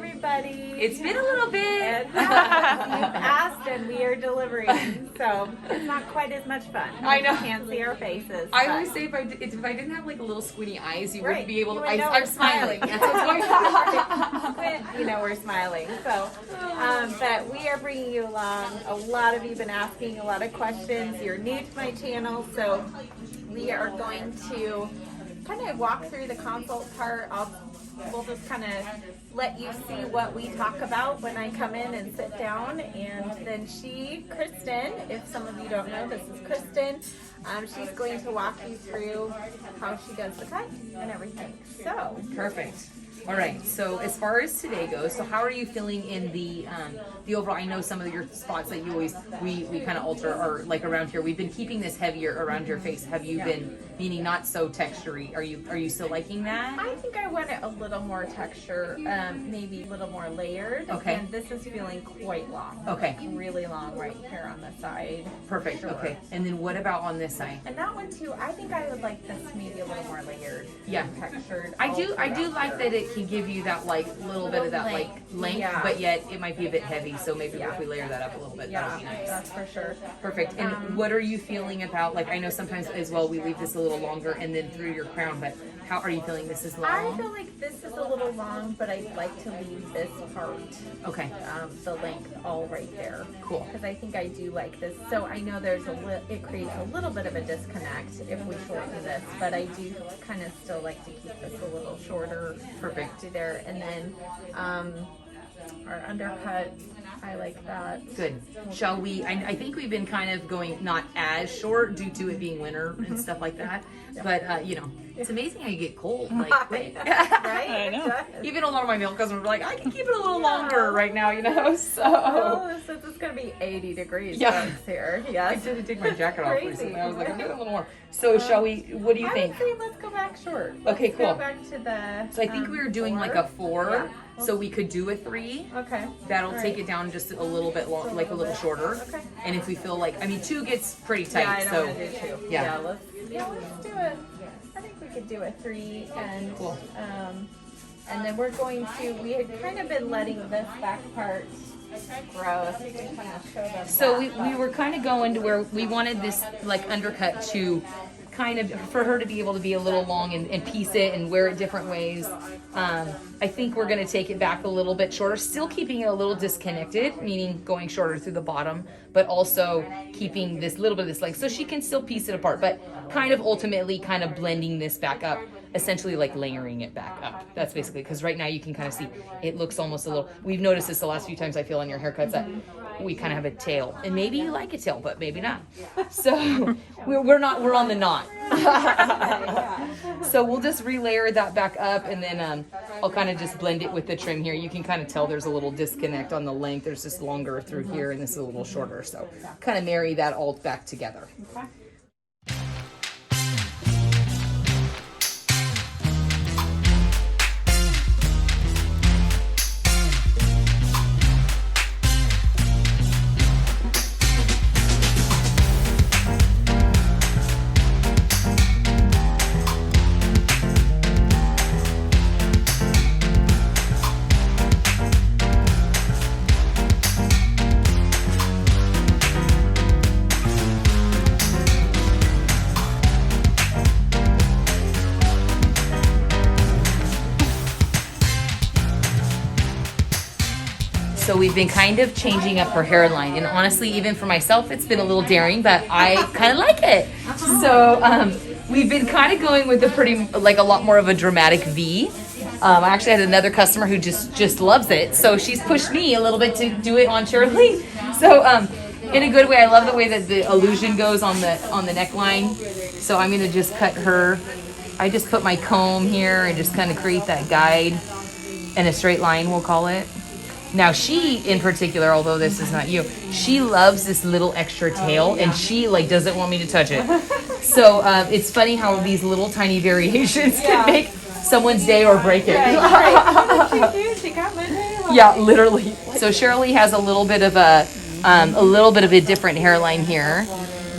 everybody. It's been a little bit. And, you've asked and we are delivering, so it's not quite as much fun. I know. You can't see our faces. I always say if I didn't have like a little squinty eyes, you wouldn't be able to. I'm smiling. That's what's going on. Squint, we're smiling. So, but we are bringing you along. A lot of you have been asking a lot of questions. You're new to my channel, so we are going to kind of walk through the consult part. We'll just kind of let you see what we talk about when I come in and sit down. And then Kristen, if some of you don't know, this is Kristen. She's going to walk you through how she does the cut and everything. So perfect. All right. So as far as today goes, so how are you feeling in the overall? I know some of your spots that you always we kind of alter are like around here. We've been keeping this heavier around your face. Have you been meaning not so textury? Are you still liking that? I think I want it a little more texture, maybe a little more layered. Okay. And this is feeling quite long. Okay. Really long right here on the side. Perfect. Sure. Okay. And then what about on this side? And that one too. I think I would like this maybe a little more layered. Yeah. Textured. I do like that it can give you that like little bit of that like length, but yet it might be a bit heavy. So maybe if we layer that up a little bit, that'll be nice. That's for sure. Perfect. And what are you feeling about, like, I know sometimes as well we leave this a little longer and then through your crown, but how are you feeling this is long? I feel like this is a little long, but I'd like to leave this part, okay, the length all right there. Cool. Because I think I do like this. So I know it creates a little bit of a disconnect if we shorten this, but I do kind of still like to keep this a little shorter. Perfect. To there, and then our undercut, I like that. Good. Shall we, I think we've been kind of going not as short due to it being winter and stuff like that, but it's amazing how you get cold like quick. Right? I know. Even a lot of my male customers are like, I can keep it a little longer right now, so. Oh, since it's going to be 80 degrees here. Yes. I didn't take my jacket off Crazy. recently. I was like, I'm doing a little more. So shall we, what do you think? I would say let's go back short. Okay, cool. Go back to the So I think we were doing 4. like a 4, Yeah. so we could do a 3. Okay. That'll take it down just a little bit long, like a little shorter. Okay. And if we feel like, 2 gets pretty tight, Yeah, I so. don't want to do 2. Yeah. Let's do it. I think we could do a 3 and Cool. And then we're going to, we had kind of been letting this back part grow. So you can kind of show them So that, we were kind of going to where we wanted this like undercut to kind of, for her to be able to be a little long and piece it and wear it different ways. I think we're going to take it back a little bit shorter, still keeping it a little disconnected, meaning going shorter through the bottom, but also keeping this little bit of this length so she can still piece it apart, but kind of ultimately kind of blending this back up, essentially like layering it back up. That's basically, because right now you can kind of see it looks almost a little, we've noticed this the last few times I feel on your haircuts that we kind of have a tail, and maybe you like a tail, but maybe not. So we're on the knot. So we'll just relayer that back up, and then I'll kind of just blend it with the trim here. You can kind of tell there's a little disconnect on the length. There's just longer through here, and this is a little shorter. So kind of marry that all back together. Okay. So we've been kind of changing up her hairline, and honestly, even for myself, it's been a little daring, but I kind of like it. So we've been kind of going with a lot more of a dramatic V. I actually had another customer who just loves it, so she's pushed me a little bit to do it on Shirley. So in a good way, I love the way that the illusion goes on the neckline. So I'm gonna just cut her. I just put my comb here and just kind of create that guide in a straight line, we'll call it. Now she in particular, although this is not you, she loves this little extra tail, and she doesn't want me to touch it. So it's funny how these little tiny variations can make someone's day or break it. Right. What did she do? She got my tail. Yeah, literally. So Shirley has a little bit of a different hairline here,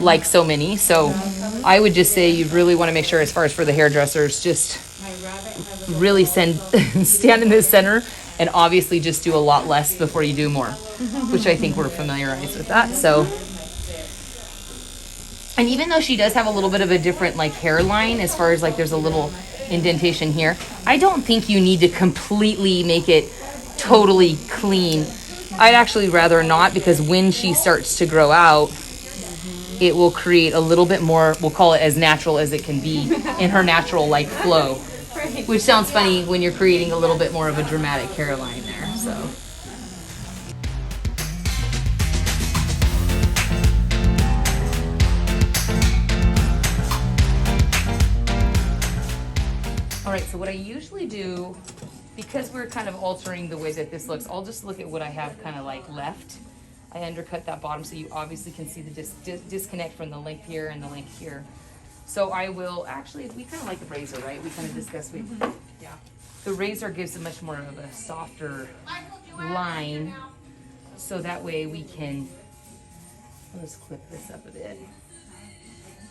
like so many. So I would just say you really want to make sure, as far as for the hairdressers, just really stand in the center and obviously just do a lot less before you do more, which I think we're familiarized with that. So, and even though she does have a little bit of a different like hairline as far as like there's a little indentation here, I don't think you need to completely make it totally clean. I'd actually rather not, because when she starts to grow out, it will create a little bit more, we'll call it as natural as it can be in her natural like flow, which sounds funny when you're creating a little bit more of a dramatic hairline there. So. All right, so what I usually do, because we're kind of altering the way that this looks, I'll just look at what I have kind of like left. I undercut that bottom so you obviously can see the disconnect from the length here and the length here. So I will actually, we kind of like the razor, right? We kind of discussed, yeah. The razor gives it much more of a softer line. So that way we can, let's clip this up a bit.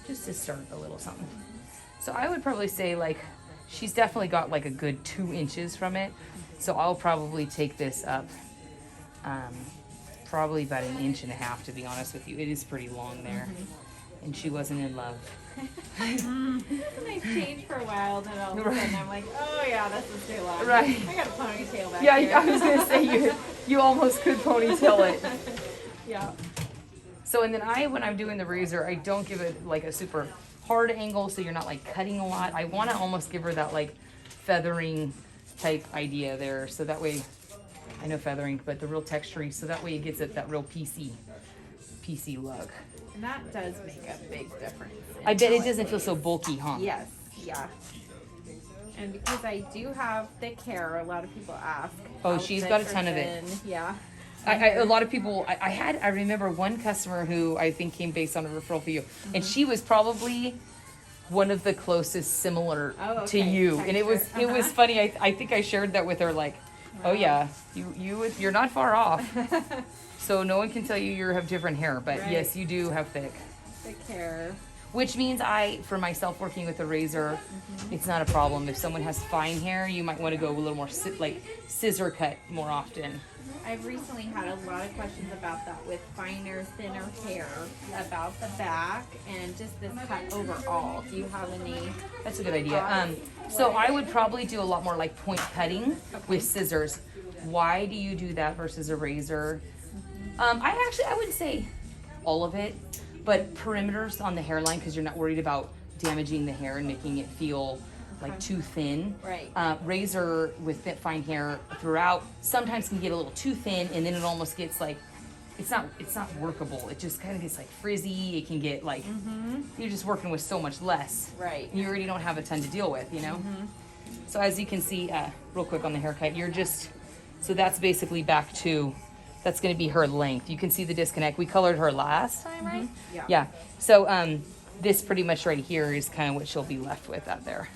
Just to start a little something. So I would probably say like, she's definitely got like a good 2 inches from it. So I'll probably take this up probably about 1.5 inches, to be honest with you. It is pretty long there. And she wasn't in love. And I changed for a while, then all of a sudden I'm like, oh yeah, this is too long. Right. I got a ponytail back Yeah, here. I was gonna say you almost could ponytail it. Yeah. So, and then when I'm doing the razor, I don't give it like a super hard angle, so you're not like cutting a lot. I want to almost give her that like feathering type idea there, so that way, I know feathering, but the real textury, so that way it gets it that real PC look. And that does make a big difference. I bet it doesn't feel so bulky, huh? Yes, yeah. And because I do have thick hair, a lot of people ask. Oh, she's got a ton of it. Yeah. A lot of people, I remember one customer who I think came based on a referral for you, and she was probably one of the closest similar to you. And it was funny. I think I shared that with her, like, oh yeah, you're not far off. So no one can tell you have different hair, but yes, you do have thick hair. Which means for myself working with a razor, it's not a problem. If someone has fine hair, you might want to go a little more like scissor cut more often. I've recently had a lot of questions about that with finer, thinner hair, about the back and just this cut overall. Do you have any? That's a good idea. So I would probably do a lot more like point cutting with scissors. Why do you do that versus a razor? I wouldn't say all of it, but perimeters on the hairline, because you're not worried about damaging the hair and making it feel like too thin. Right. Razor with fine hair throughout sometimes can get a little too thin, and then it almost gets like, it's not workable. It just kind of gets like frizzy. It can get like, you're just working with so much less. Right. You already don't have a ton to deal with, you know? So as you can see, real quick on the haircut, so that's basically back to, that's going to be her length. You can see the disconnect. We colored her last time, right? Yeah. Yeah. So this pretty much right here is kind of what she'll be left with out there.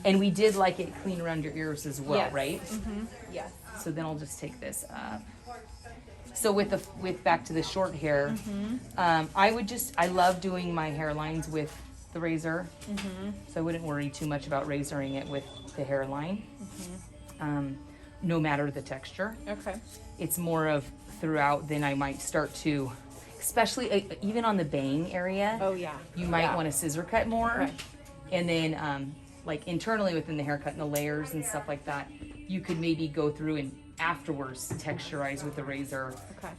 And we did like it clean around your ears as well, right? Yes. So then I'll just take this up. So with back to the short hair, I love doing my hairlines with the razor. So I wouldn't worry too much about razoring it with the hairline. No matter the texture. Okay. It's more of throughout, then I might start to, especially even on the bang area. Oh yeah. You might want to scissor cut more. Right. And then like internally within the haircut and the layers and stuff like that, you could maybe go through and afterwards texturize with the razor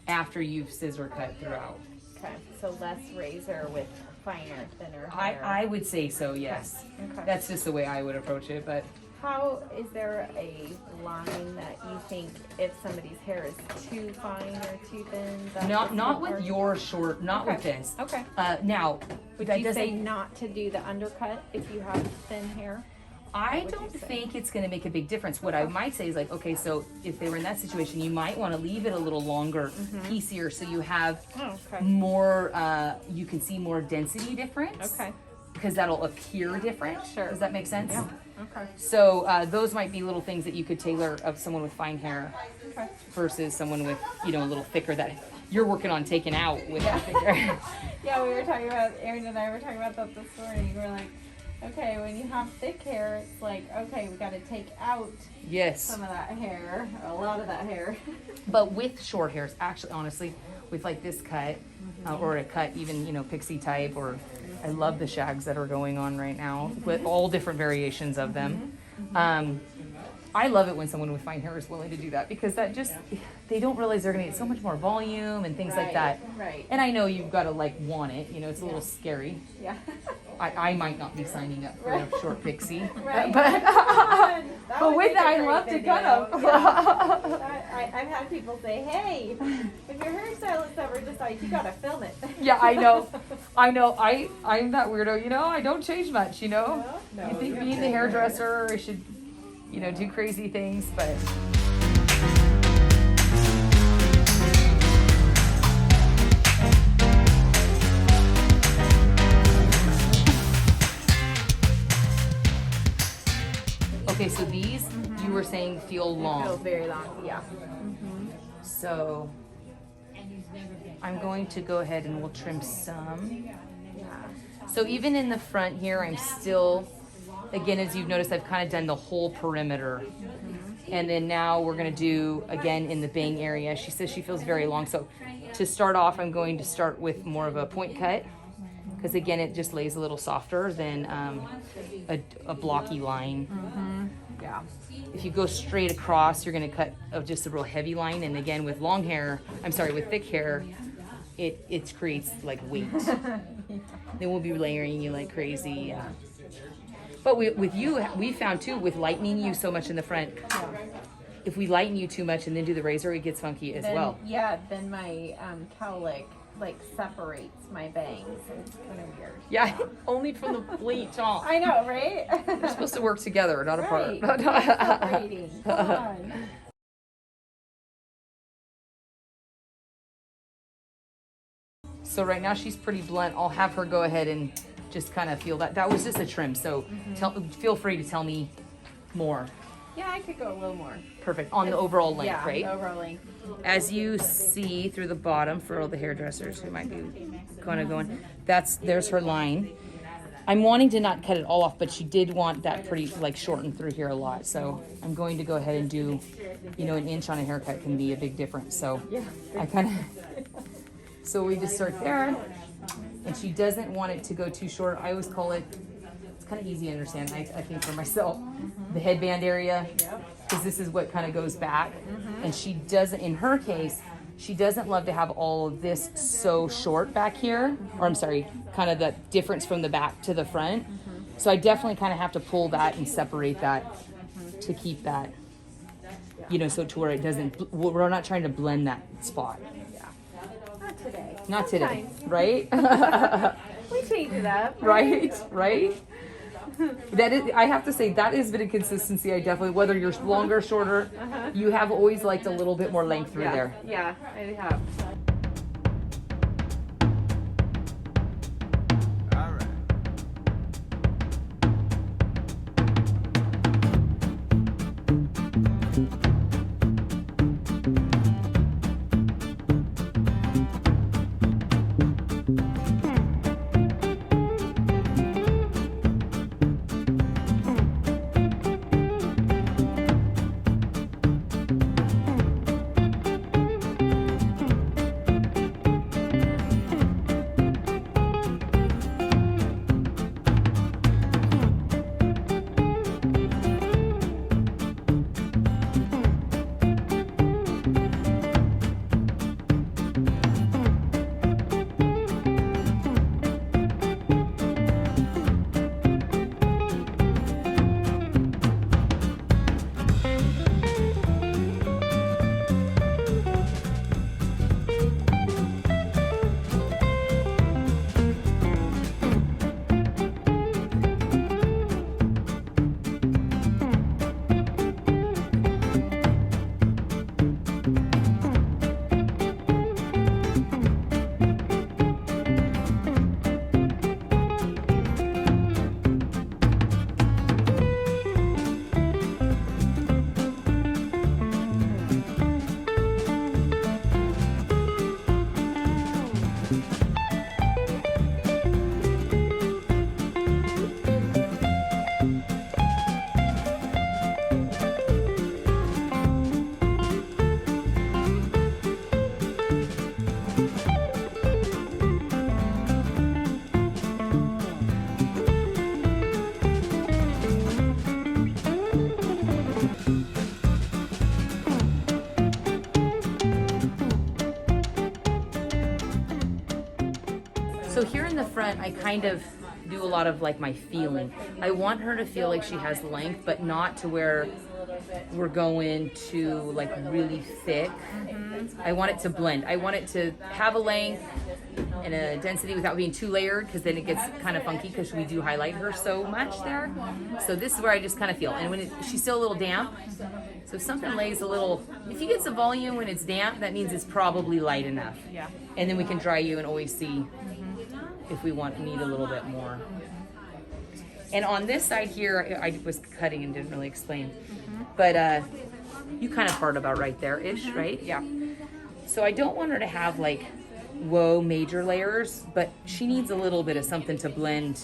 after you've scissor cut throughout. Okay. So less razor with finer, thinner hair. I would say so, yes. Okay. That's just the way I would approach it, but How is there a line that you think if somebody's hair is too fine or too thin? not with your short, not with this. Okay. Now, Would that you doesn't. say not to do the undercut if you have thin hair? I don't think it's going to make a big difference. What I might say is like, okay, so if they were in that situation, you might want to leave it a little longer, piecier, so you have more, you can see more density difference. Okay. Because that'll appear different. Sure. Does that make sense? Yeah. Okay. So those might be little things that you could tailor of someone with fine hair versus someone with, a little thicker that you're working on taking out with thicker. Yeah, we were talking about, Erin and I were talking about that this morning. We were like, Okay, when you have thick hair, it's like, okay, we got to take out Yes. some of that hair, a lot of that hair. But with short hairs, actually, honestly, with like this cut, or a cut even, you know, pixie type, or I love the shags that are going on right now with all different variations of them. I love it when someone with fine hair is willing to do that, because that just, they don't realize they're going to get so much more volume and things like that. Right. And I know you've got to like want it, you know, it's a little scary. Yeah. I might not be signing up for a short pixie, Right. but with that, I love to cut them. Yeah. I've had people say, hey, if your hairstylist ever decides, you got to film it. Yeah, I know. I'm that weirdo, you know, I don't change much, you know. No, You think being the hairdresser, I should, you know, do crazy things, but. Okay, so these, you were saying feel long. Feel very long, yeah. So I'm going to go ahead and we'll trim some. Yeah. So even in the front here, I'm still, again, as you've noticed, I've kind of done the whole perimeter. And then now we're gonna do, again, in the bang area. She says she feels very long. So to start off, I'm going to start with more of a point cut, because again, it just lays a little softer than a blocky line. Yeah. If you go straight across, you're gonna cut just a real heavy line. And again, with long hair, I'm sorry, with thick hair, it creates like weight. Then we'll be layering you like crazy. But with you, we found too, with lightening you so much in the front, if we lighten you too much and then do the razor, it gets funky as well. Yeah, then my cowlick like separates my bangs. It's kind of weird. Yeah, only from the bleach off. I know, right? They're supposed to work together, not apart. Separating. Come on. So right now she's pretty blunt. I'll have her go ahead and just kind of feel that. That was just a trim, so feel free to tell me more. Yeah, I could go a little more. Perfect. On the overall length, Yeah, right? overall length. As you see through the bottom, for all the hairdressers who might be kind of going, there's her line. I'm wanting to not cut it all off, but she did want that pretty like shortened through here a lot. So I'm going to go ahead and do, you know, an inch on a haircut can be a big difference. So I kind of, so we just start there, and she doesn't want it to go too short. I always call it, it's kind of easy to understand, I think for myself, the headband area, because this is what kind of goes back. And she doesn't, in her case, she doesn't love to have all of this so short back here, or I'm sorry, kind of the difference from the back to the front. So I definitely kind of have to pull that and separate that to keep that, you know, so to where it doesn't, we're not trying to blend that spot. Not today. Not today, right? We change it up. Right, right. That is, I have to say, that has been a consistency. I definitely, whether you're longer or shorter, you have always liked a little bit more length through there. Yeah, I have. So here in the front, I kind of do a lot of like my feeling. I want her to feel like she has length, but not to where we're going to like really thick. I want it to blend. I want it to have a length and a density without being too layered, because then it gets kind of funky because we do highlight her so much there. So this is where I just kind of feel. And when she's still a little damp, so if something lays a little, if you get some volume when it's damp, that means it's probably light enough. Yeah. And then we can dry you and always see if we need a little bit more. And on this side here, I was cutting and didn't really explain, but you kind of part about right there-ish, right? Yeah. So I don't want her to have like, whoa, major layers, but she needs a little bit of something to blend.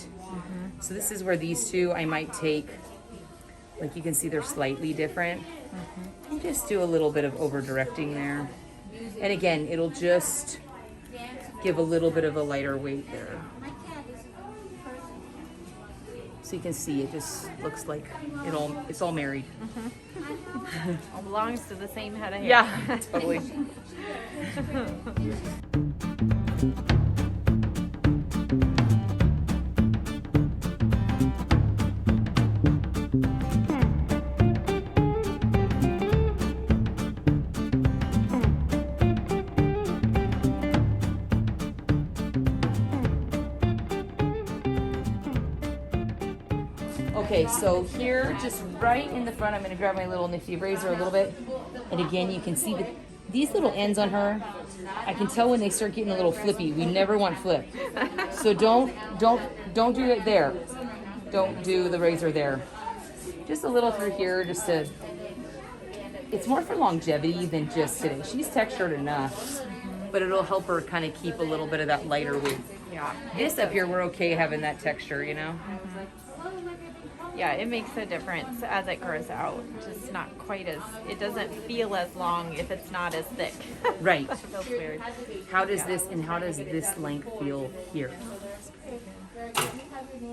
So this is where these two, I might take, like you can see they're slightly different. And just do a little bit of over directing there. And again, it'll just give a little bit of a lighter weight there. So you can see it just looks like it's all married. All belongs to the same head of hair. Yeah, totally. Okay, so here, just right in the front, I'm gonna grab my little nifty razor a little bit. And again, you can see that these little ends on her, I can tell when they start getting a little flippy. We never want flip. So don't do it there. Don't do the razor there. Just a little through here, just to, it's more for longevity than just today. She's textured enough, but it'll help her kind of keep a little bit of that lighter weight. Yeah. This up here, we're okay having that texture, you know? Yeah, it makes a difference as it grows out. Just not quite as, it doesn't feel as long if it's not as thick. Right. It feels weird. How does this length feel here?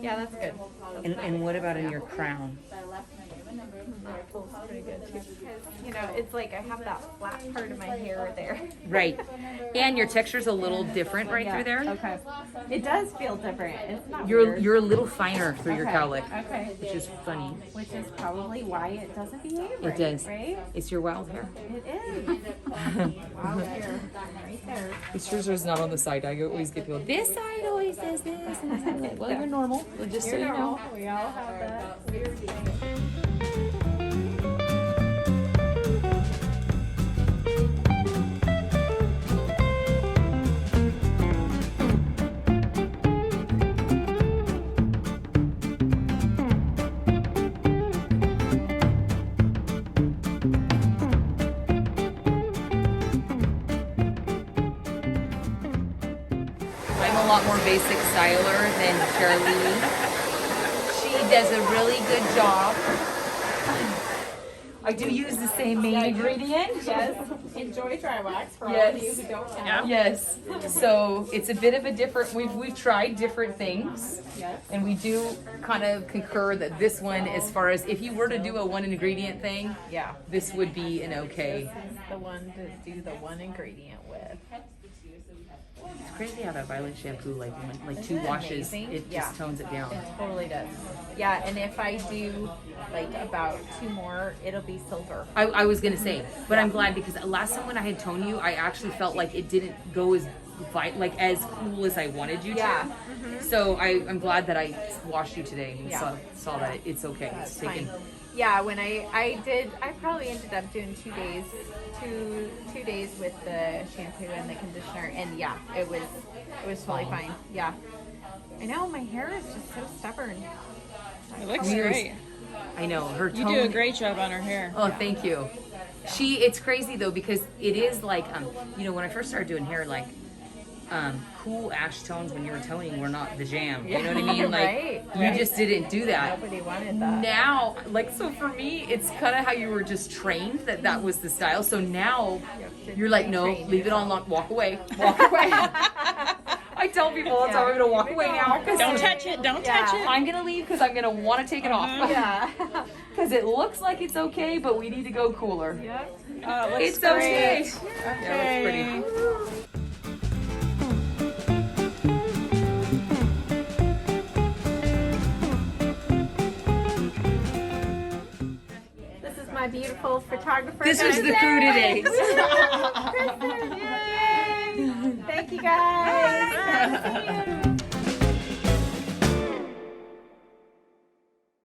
Yeah, that's good. And what about in your crown? That feels pretty good too. You know, it's like I have that flat part of my hair there. Right. And your texture's a little different right through there. Okay. It does feel different. It's not You're weird. a little finer through your cowlick. Okay. Which is funny. Which is probably why it doesn't behave It right. does. Right? It's your wild hair. It is. Wow, here. Right there. It's yours is not on the side. I always get people, this side always says this. And this side, like, well, you're normal. Just so you know. We all have that weird thing. I'm a lot more basic styler than Sharalee. She does a really good job. I do use the same main ingredient. Yes. Enjoy dry wax for all Yes. of you who don't know. Yes. So it's a bit of a different, we've tried different things. Yes. And we do kind of concur that this one, as far as if you were to do a one ingredient thing, Yeah. this would be an okay. This is the one to do the one ingredient with. It's crazy how that violet shampoo, like two Isn't it washes, amazing? it Yeah. just tones it down. It totally does. Yeah, and if I do like about 2 more, it'll be silver. I was gonna say, but I'm glad because last time when I had toned you, I actually felt like it didn't go as as cool as I wanted you to. Yeah. So I'm glad that I washed you today and Yeah. saw that it's okay. It's taken. Fine. Yeah, when I probably ended up doing 2 days, two days with the shampoo and the conditioner, and yeah, it was totally fine. Yeah, I know my hair is just so stubborn. It looks Yours- great. I know her tone. You do a great job on her hair. Oh, thank you. It's crazy though because it is like when I first started doing hair, like cool ash tones when you were toning were not the jam. You know what I mean? Like Right, you right. just didn't do that. Nobody wanted that. Now, so for me, it's kind of how you were just trained that was the style. So now you're like, no, retrain leave it on, walk away, walk away. I tell people all the time, I'm gonna walk away now. Don't touch it. Don't touch it. I'm gonna leave because I'm gonna want to take it off. Yeah. Because it looks like it's okay, but we need to go cooler. Yep. Oh, it looks It's okay. great. Yeah, it looks pretty. beautiful photographer. This was the crew today.